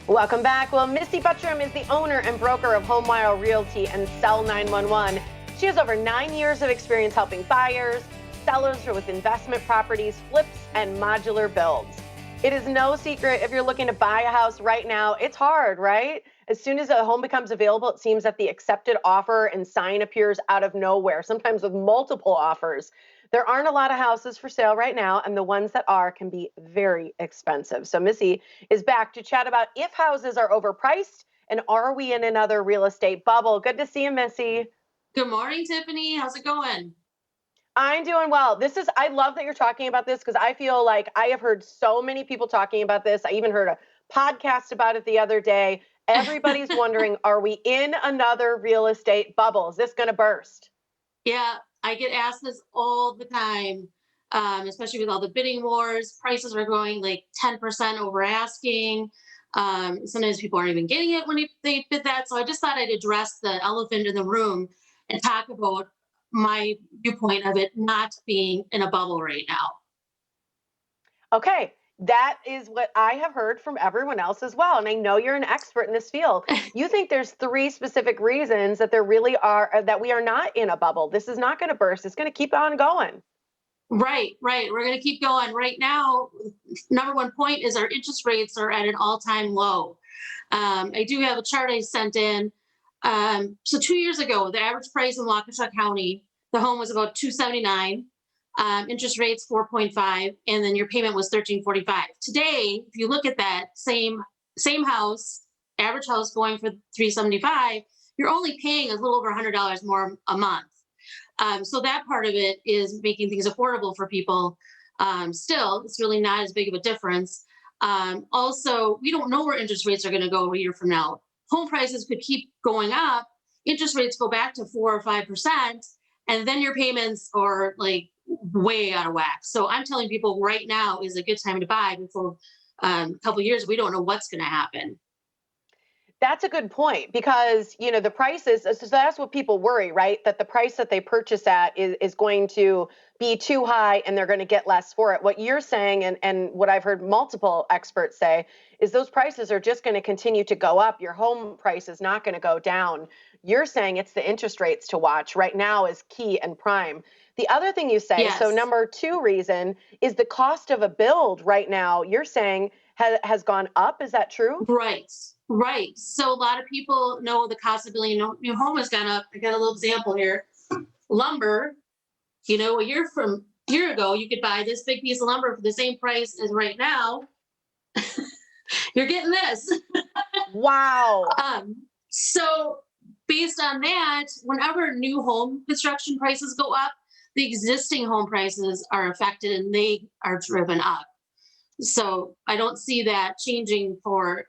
Welcome back. Well, Missy Buttram is the owner and broker of HomeWire Realty and Sell 911. She has over 9 years of experience helping buyers, sellers with investment properties, flips, and modular builds. It is no secret if you're looking to buy a house right now, it's hard, right? As soon as a home becomes available, it seems that the accepted offer and sign appears out of nowhere, sometimes with multiple offers. There aren't a lot of houses for sale right now, and the ones that are can be very expensive. So, Missy is back to chat about if houses are overpriced and are we in another real estate bubble. Good to see you, Missy. Good morning, Tiffany. How's it going? I'm doing well. I love that you're talking about this because I feel like I have heard so many people talking about this. I even heard a podcast about it the other day. Everybody's wondering, are we in another real estate bubble? Is this going to burst? Yeah, I get asked this all the time, especially with all the bidding wars. Prices are going like 10% over asking. Sometimes people aren't even getting it when they bid that. So I just thought I'd address the elephant in the room and talk about my viewpoint of it not being in a bubble right now. Okay, that is what I have heard from everyone else as well. And I know you're an expert in this field. You think there's three specific reasons that there really are, that we are not in a bubble. This is not going to burst. It's going to keep on going. Right, right. We're going to keep going. Right now, number one point is our interest rates are at an all-time low. I do have a chart I sent in. So 2 years ago, the average price in Waukesha County, the home was about 279, interest rates 4.5, and then your payment was 1345. Today, if you look at that same house, average house going for 375, you're only paying a little over $100 more a month. So that part of it is making things affordable for people. Still, it's really not as big of a difference. Also, we don't know where interest rates are going to go a year from now. Home prices could keep going up. Interest rates go back to 4 or 5%, and then your payments are like way out of whack. So I'm telling people right now is a good time to buy before a couple of years. We don't know what's going to happen. That's a good point because, the prices, so that's what people worry, right? That the price that they purchase at is going to be too high and they're going to get less for it. What you're saying, and what I've heard multiple experts say, is those prices are just going to continue to go up. Your home price is not going to go down. You're saying it's the interest rates to watch right now is key and prime. The other thing you say, so Yes. number two reason is the cost of a build right now, you're saying has gone up. Is that true? Right, right. So a lot of people know the cost of building a new home has gone up. I got a little example here. Lumber, a year ago, you could buy this big piece of lumber for the same price as right now. You're getting this. Wow. So based on that, whenever new home construction prices go up, the existing home prices are affected and they are driven up. So I don't see that changing for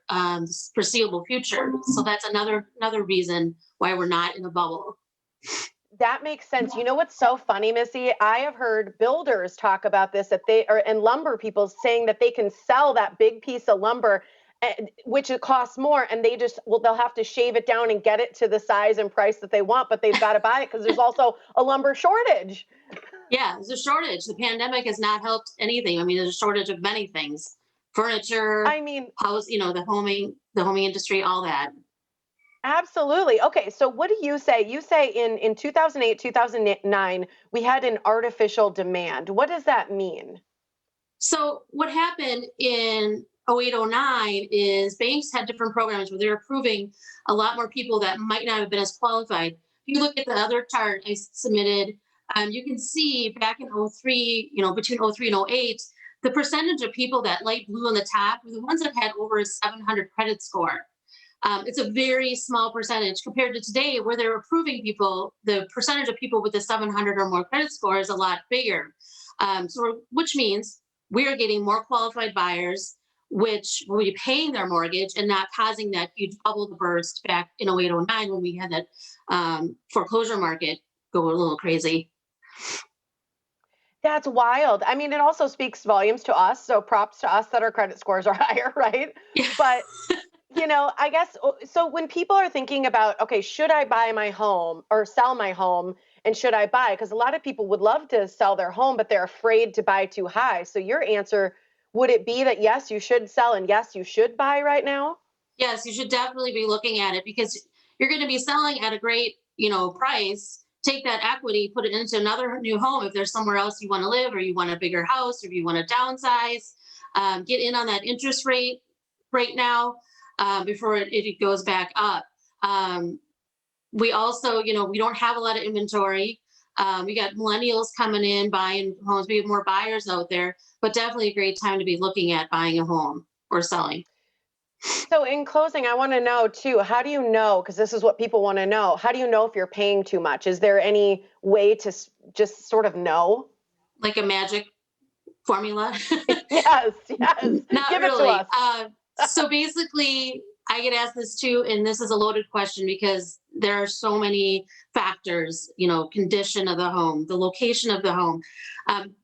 foreseeable future. So that's another reason why we're not in a bubble. That makes sense. You know what's so funny, Missy? I have heard builders talk about this that they are and lumber people saying that they can sell that big piece of lumber, which it costs more, and they'll have to shave it down and get it to the size and price that they want, but they've got to buy it because there's also a lumber shortage. Yeah, there's a shortage. The pandemic has not helped anything. I mean, there's a shortage of many things, furniture, I mean, house, the homing industry, all that. absolutely. Okay, so what do you say? You say in 2008, 2009, we had an artificial demand. What does that mean? So what happened in 08, 09 is banks had different programs where they're approving a lot more people that might not have been as qualified. If you look at the other chart I submitted, you can see back in 03, between 03 and 08, the percentage of people that light blue on the top were the ones that had over a 700 credit score. It's a very small percentage compared to today where they're approving people. The percentage of people with the 700 or more credit score is a lot bigger. Which means we're getting more qualified buyers, which will be paying their mortgage and not causing that huge bubble to burst back in 08, 09 when we had that foreclosure market go a little crazy. That's wild. I mean, it also speaks volumes to us. So props to us that our credit scores are higher, right? Yeah. But, I guess so when people are thinking about, okay, should I buy my home or sell my home and should I buy? Because a lot of people would love to sell their home, but they're afraid to buy too high. So your answer, would it be that yes, you should sell and yes, you should buy right now? Yes, you should definitely be looking at it because you're going to be selling at a great, price. Take that equity, put it into another new home if there's somewhere else you want to live, or you want a bigger house, or if you want to downsize. Get in on that interest rate right now before it goes back up. Um, we also, we don't have a lot of inventory. We got millennials coming in buying homes. We have more buyers out there, but definitely a great time to be looking at buying a home or selling. So, in closing, I want to know too, how do you know? Because this is what people want to know. How do you know if you're paying too much? Is there any way to just sort of know? Like a magic formula. Yes, yes. Not Give it to really. us. So basically, I get asked this too, and this is a loaded question because there are so many factors, condition of the home, the location of the home.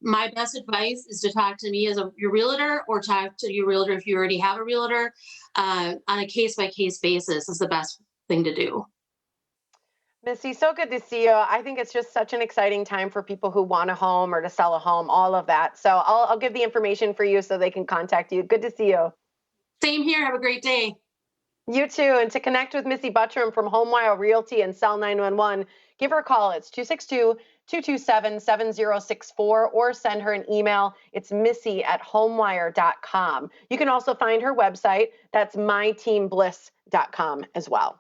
My best advice is to talk to me as your realtor, or talk to your realtor if you already have a realtor, on a case by case basis is the best thing to do. Missy, so good to see you. I think it's just such an exciting time for people who want a home or to sell a home, all of that. So I'll give the information for you so they can contact you. Good to see you. Same here. Have a great day. You too. And to connect with Missy Buttram from HomeWire Realty and Cell 911, give her a call. It's 262-227-7064, or send her an email. It's missy@homewire.com. You can also find her website. That's myteambliss.com as well.